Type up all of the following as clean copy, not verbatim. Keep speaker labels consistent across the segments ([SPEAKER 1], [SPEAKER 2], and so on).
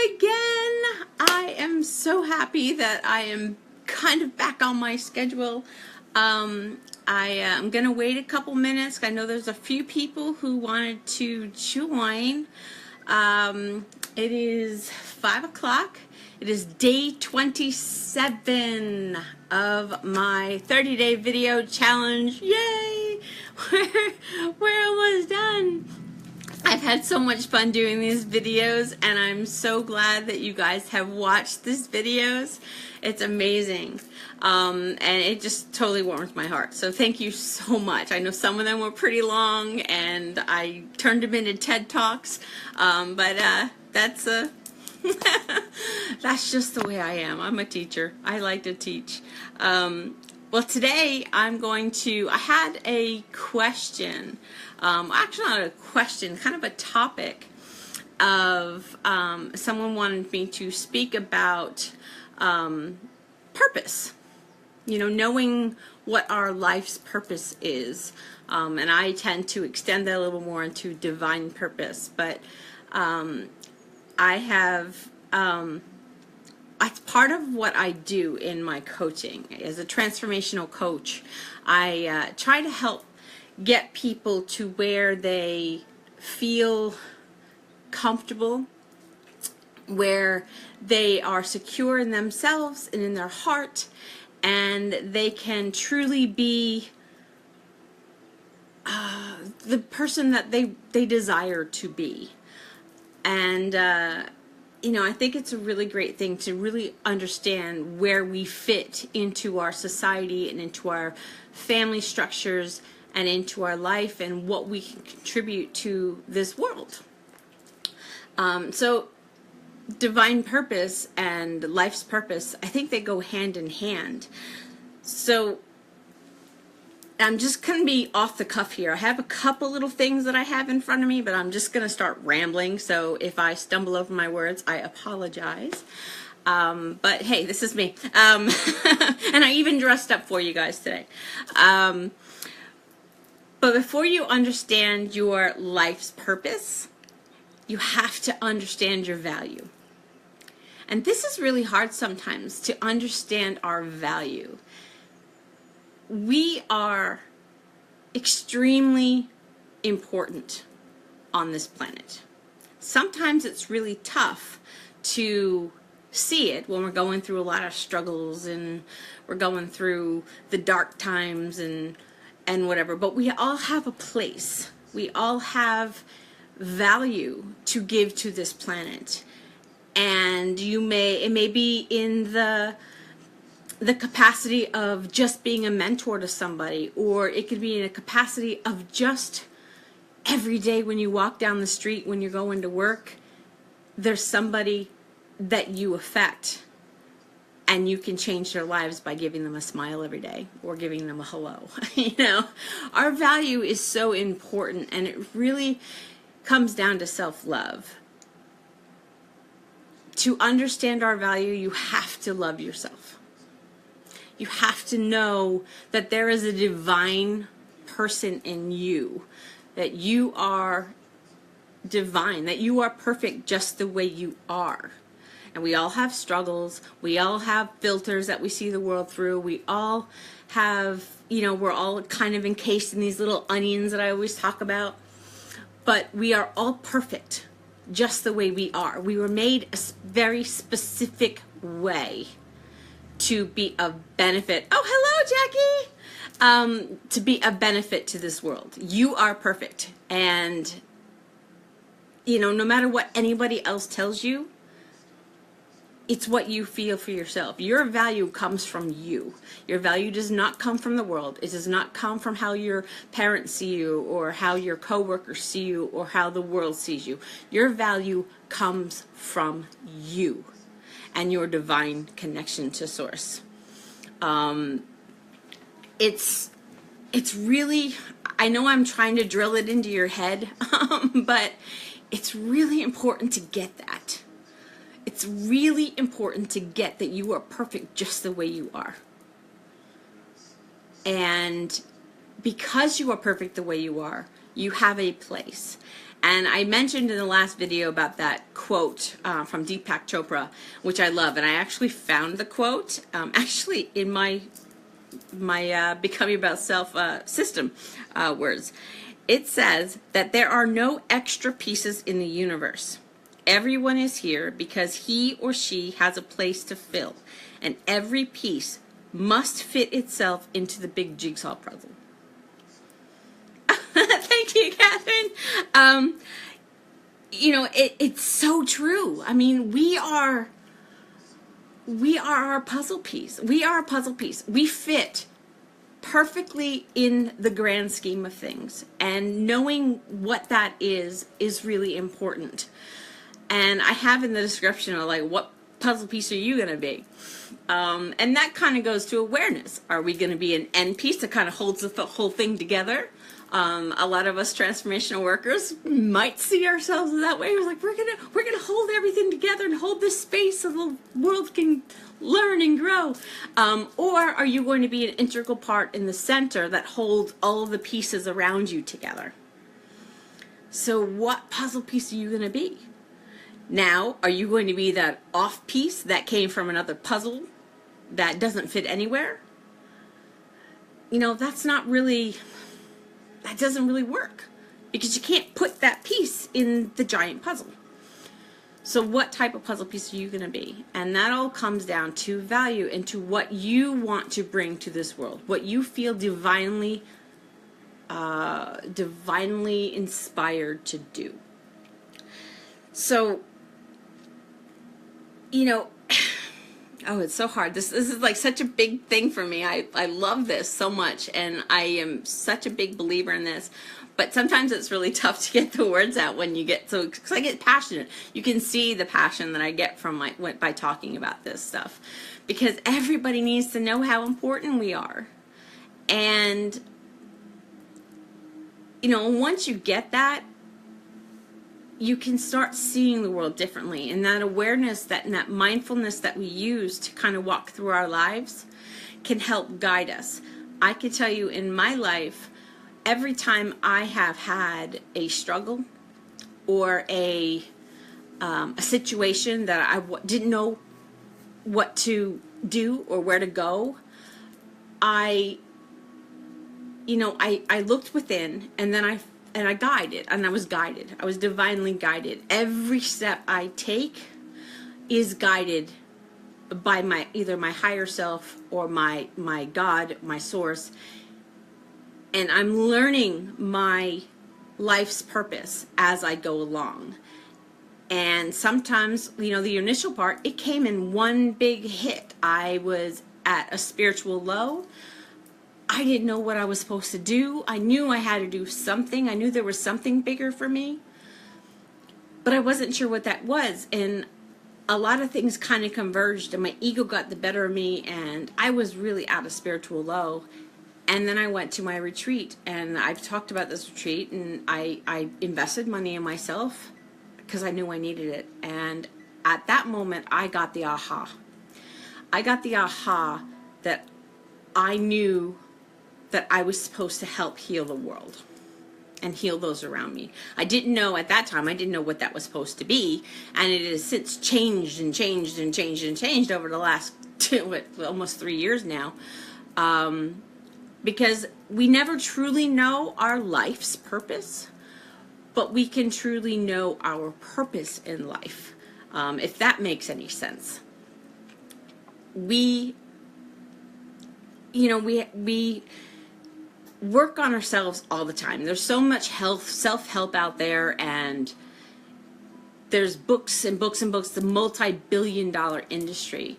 [SPEAKER 1] again. I am so happy that I am kind of back on my schedule. I'm gonna wait a couple minutes. I know there's a few people who wanted to join. It is 5 o'clock. It is day 27 of my 30-day video challenge. Yay! We're almost done. I've had so much fun doing these videos, and I'm so glad that you guys have watched these videos. It's amazing, and it just totally warms my heart. So thank you so much. I know some of them were pretty long, and I turned them into TED Talks, but that's that's just the way I am. I'm a teacher. I like to teach. Well, today I had a question, actually not a question, kind of a topic of someone wanted me to speak about purpose, knowing what our life's purpose is, and I tend to extend that a little more into divine purpose, but I have it's part of what I do in my coaching. As a transformational coach, I try to help get people to where they feel comfortable, where they are secure in themselves and in their heart, and they can truly be the person that they desire to be. And I think it's a really great thing to really understand where we fit into our society and into our family structures and into our life and what we can contribute to this world. So divine purpose and life's purpose, I think they go hand in hand. So I'm just going to be off the cuff here. I have a couple little things that I have in front of me, but I'm just going to start rambling. So if I stumble over my words, I apologize. But hey, this is me. And I even dressed up for you guys today. But before you understand your life's purpose, you have to understand your value. And this is really hard sometimes, to understand our value. We are extremely important on this planet. Sometimes it's really tough to see it when we're going through a lot of struggles and we're going through the dark times and whatever, but we all have a place. We all have value to give to this planet. And it may be in the capacity of just being a mentor to somebody, or it could be in a capacity of just every day when you walk down the street, when you're going to work, there's somebody that you affect, and you can change their lives by giving them a smile every day or giving them a hello. Our value is so important, and it really comes down to self-love. To understand our value, you have to love yourself. You have to know that there is a divine person in you, that you are divine, that you are perfect just the way you are. And we all have struggles. We all have filters that we see the world through. We all have, we're all kind of encased in these little onions that I always talk about. But we are all perfect just the way we are. We were made a very specific way to be of benefit. Oh, hello, Jackie! To be a benefit to this world. You are perfect. And, no matter what anybody else tells you, it's what you feel for yourself. Your value comes from you. Your value does not come from the world. It does not come from how your parents see you, or how your coworkers see you, or how the world sees you. Your value comes from you and your divine connection to source. It's really, I know I'm trying to drill it into your head, but it's really important to get that. It's really important to get that you are perfect just the way you are. And because you are perfect the way you are, you have a place. And I mentioned in the last video about that quote from Deepak Chopra, which I love, and I actually found the quote actually in my Becoming About Self system words. It says that there are no extra pieces in the universe. Everyone is here because he or she has a place to fill, and every piece must fit itself into the big jigsaw puzzle. Thank you, Catherine. You know, it's so true. I mean, we are our puzzle piece. We are a puzzle piece. We fit perfectly in the grand scheme of things, and knowing what that is really important. And I have in the description of like, what puzzle piece are you going to be? And that kind of goes to awareness. Are we going to be an end piece that kind of holds the whole thing together? A lot of us transformational workers might see ourselves that way. We're like, we're gonna hold everything together and hold this space so the world can learn and grow. Or are you going to be an integral part in the center that holds all of the pieces around you together? So what puzzle piece are you going to be? Now, are you going to be that off piece that came from another puzzle that doesn't fit anywhere? You know, that doesn't really work, because you can't put that piece in the giant puzzle. So what type of puzzle piece are you going to be? And that all comes down to value and to what you want to bring to this world, what you feel divinely inspired to do. So, you know, oh, it's so hard. This is like such a big thing for me. I love this so much, and I am such a big believer in this. But sometimes it's really tough to get the words out when you get so, because I get passionate. You can see the passion that I get from by talking about this stuff, because everybody needs to know how important we are. And, you know, once you get that, you can start seeing the world differently, and that awareness, and that mindfulness that we use to kind of walk through our lives can help guide us. I can tell you in my life, every time I have had a struggle or a situation that I didn't know what to do or where to go, I looked within, and then I was guided. I was divinely guided. Every step I take is guided by either my higher self or my God, my source. And I'm learning my life's purpose as I go along. And sometimes, you know, the initial part, it came in one big hit. I was at a spiritual low. I didn't know what I was supposed to do. I knew I had to do something. I knew there was something bigger for me, but I wasn't sure what that was. And a lot of things kind of converged, and my ego got the better of me, and I was really at a spiritual low. And then I went to my retreat, and I've talked about this retreat, and I invested money in myself because I knew I needed it. And at that moment, I got the aha. I got the aha that I knew that I was supposed to help heal the world and heal those around me. I didn't know at that time, I didn't know what that was supposed to be. And it has since changed and changed and changed and changed over the last almost 3 years now. Because we never truly know our life's purpose, but we can truly know our purpose in life, if that makes any sense. We work on ourselves all the time. There's so much self-help out there, and there's books and books and books, the multi-billion-dollar industry.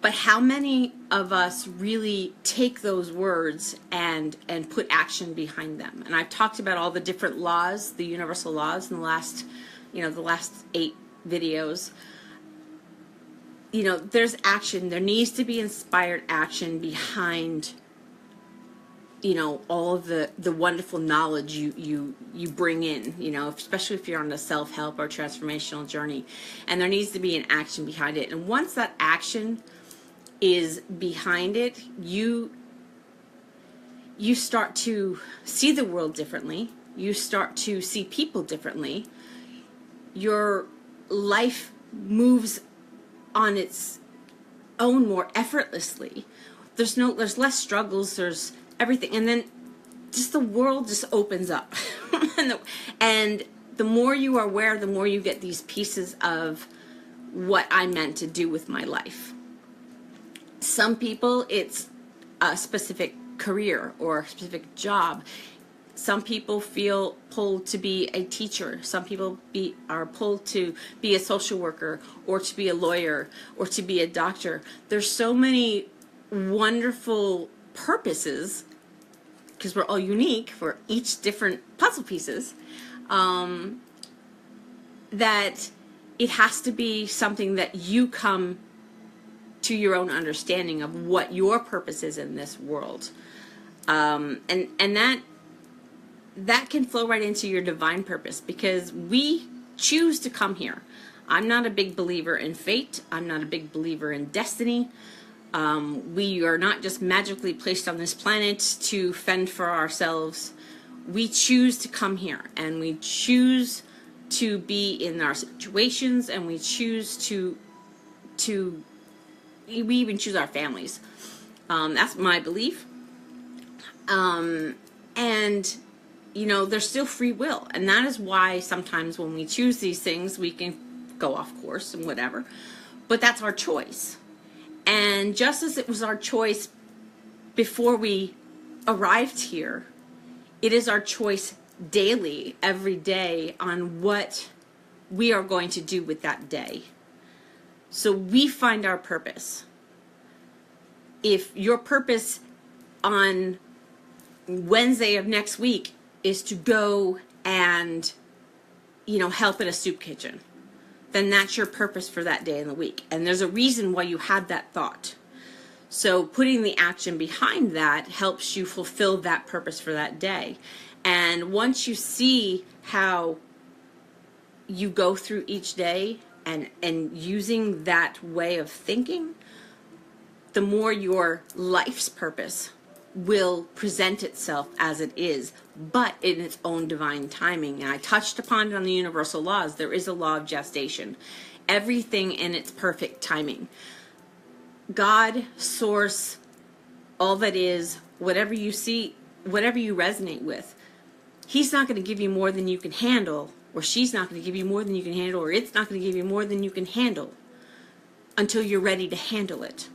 [SPEAKER 1] But how many of us really take those words and put action behind them? And I've talked about all the different laws, the universal laws, in the last 8 videos. You know, there's action. There needs to be inspired action behind, you know, all of the wonderful knowledge you bring in, you know, especially if you're on a self-help or transformational journey. And there needs to be an action behind it. And once that action is behind it, you start to see the world differently. You start to see people differently. Your life moves on its own more effortlessly. There's less struggles, there's everything, and then just the world just opens up. and the more you are aware, the more you get these pieces of what I meant to do with my life. Some people, it's a specific career or a specific job. Some people feel pulled to be a teacher. Some people are pulled to be a social worker or to be a lawyer or to be a doctor. There's so many wonderful purposes, because we're all unique for each different puzzle pieces, that it has to be something that you come to your own understanding of what your purpose is in this world. And that can flow right into your divine purpose, because we choose to come here. I'm not a big believer in fate. I'm not a big believer in destiny. We are not just magically placed on this planet to fend for ourselves. We choose to come here, and we choose to be in our situations, and we choose to we even choose our families. That's my belief. And you know, there's still free will, and that is why sometimes when we choose these things, we can go off course and whatever, but that's our choice. And just as it was our choice before we arrived here, it is our choice daily, every day, on what we are going to do with that day. So we find our purpose. If your purpose on Wednesday of next week is to go and, you know, help in a soup kitchen, then that's your purpose for that day in the week. And there's a reason why you had that thought. So putting the action behind that helps you fulfill that purpose for that day. And once you see how you go through each day and using that way of thinking, the more your life's purpose will present itself as it is, but in its own divine timing. And I touched upon it on the universal laws. There is a law of gestation. Everything in its perfect timing. God, source, all that is, whatever you see, whatever you resonate with, He's not going to give you more than you can handle, or she's not going to give you more than you can handle, or it's not going to give you more than you can handle until you're ready to handle it.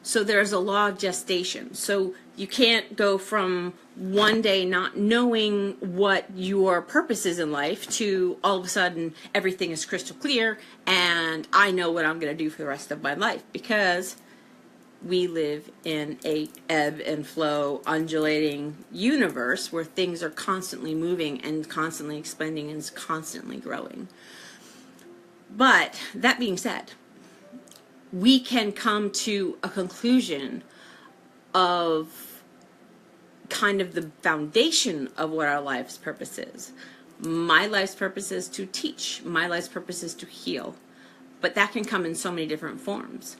[SPEAKER 1] So there's a law of gestation. So you can't go from one day not knowing what your purpose is in life to all of a sudden everything is crystal clear and I know what I'm going to do for the rest of my life, because we live in a ebb and flow, undulating universe where things are constantly moving and constantly expanding and constantly growing. But that being said, we can come to a conclusion of kind of the foundation of what our life's purpose is. My life's purpose is to teach. My life's purpose is to heal. But that can come in so many different forms.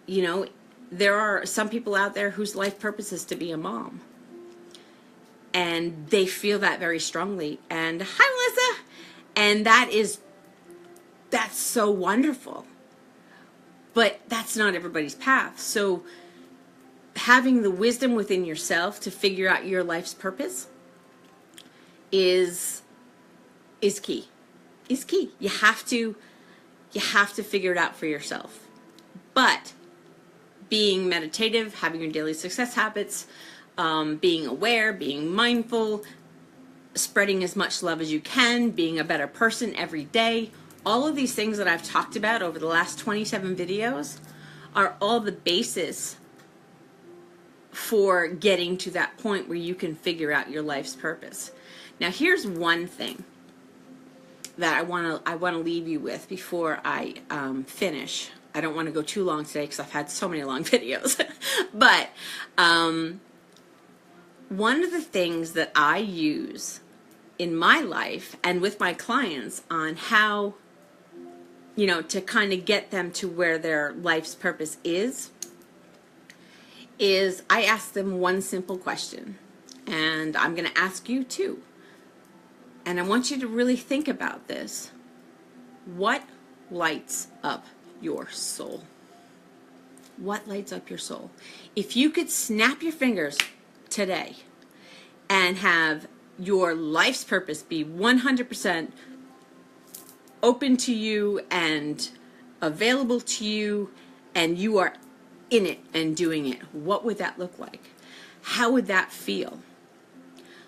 [SPEAKER 1] You know, there are some people out there whose life purpose is to be a mom. And they feel that very strongly. And hi, Melissa. And that's so wonderful. But that's not everybody's path. So having the wisdom within yourself to figure out your life's purpose is key. Is key. You have to figure it out for yourself. But being meditative, having your daily success habits, being aware, being mindful, spreading as much love as you can, being a better person every day, all of these things that I've talked about over the last 27 videos are all the basis for getting to that point where you can figure out your life's purpose. Now, here's one thing that I want to leave you with before I finish. I don't want to go too long today because I've had so many long videos. But one of the things that I use in my life and with my clients on how, you know, to kind of get them to where their life's purpose is I ask them one simple question. And I'm going to ask you too. And I want you to really think about this. What lights up your soul? What lights up your soul? If you could snap your fingers today and have your life's purpose be 100% open to you and available to you, and you are in it and doing it, what would that look like? How would that feel?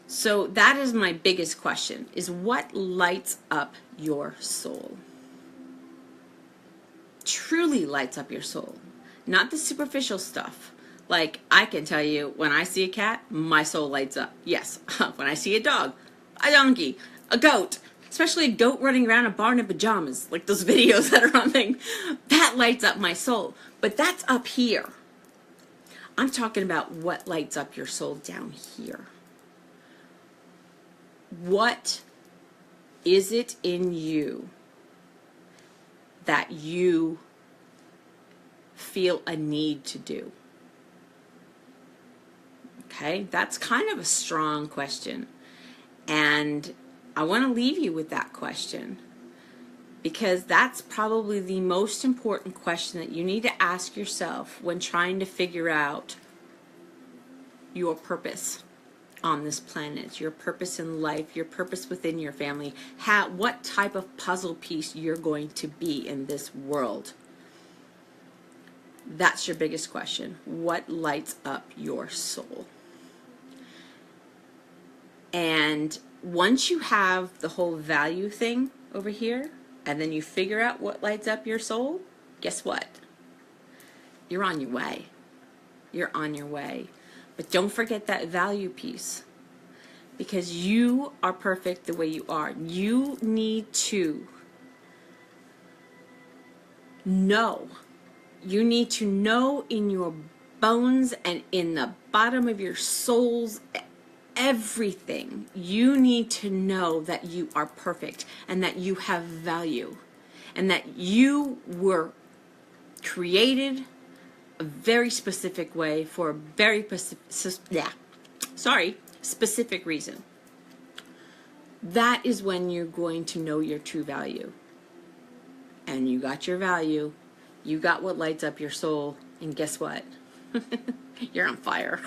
[SPEAKER 1] So that is my biggest question, is what lights up your soul? Truly lights up your soul, not the superficial stuff. Like, I can tell you, when I see a cat, my soul lights up. Yes, when I see a dog, a donkey, a goat, especially a goat running around a barn in pajamas, like those videos that are on thing, that lights up my soul. But that's up here. I'm talking about what lights up your soul down here. What is it in you that you feel a need to do? Okay, that's kind of a strong question. And I want to leave you with that question, because that's probably the most important question that you need to ask yourself when trying to figure out your purpose on this planet, your purpose in life, your purpose within your family, what type of puzzle piece you're going to be in this world. That's your biggest question. What lights up your soul? And once you have the whole value thing over here, and then you figure out what lights up your soul, guess what? You're on your way. You're on your way. But don't forget that value piece, because you are perfect the way you are. You need to know. You need to know in your bones and in the bottom of your souls, everything. You need to know that you are perfect and that you have value and that you were created a very specific way for a very specific reason. That is when you're going to know your true value. And you got your value, you got what lights up your soul, and guess what? You're on fire.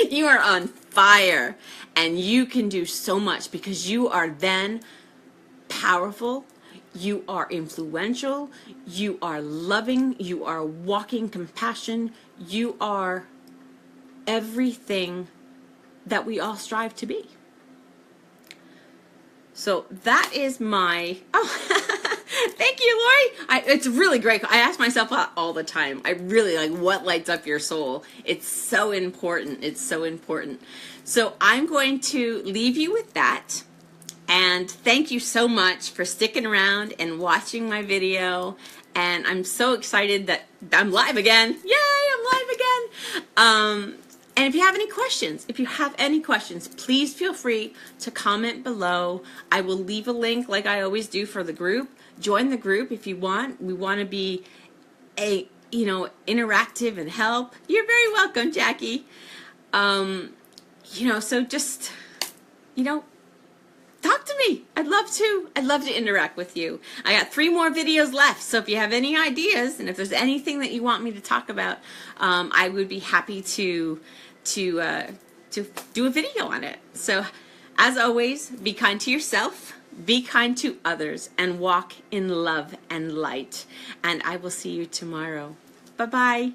[SPEAKER 1] You are on fire, and you can do so much because you are then powerful, you are influential, you are loving, you are walking compassion, you are everything that we all strive to be. So that is my, thank you, Lori. It's really great. I ask myself all the time. I really like, what lights up your soul? It's so important. It's so important. So I'm going to leave you with that. And thank you so much for sticking around and watching my video. And I'm so excited that I'm live again. Yay, I'm live again. And if you have any questions, please feel free to comment below. I will leave a link like I always do for the group. Join the group if you want. We want to be interactive and help. You're very welcome, Jackie. So just, talk to me. I'd love to interact with you. I got 3 more videos left. So if you have any ideas and if there's anything that you want me to talk about, I would be happy to do a video on it. So as always, be kind to yourself, be kind to others, and walk in love and light. And I will see you tomorrow. Bye-bye.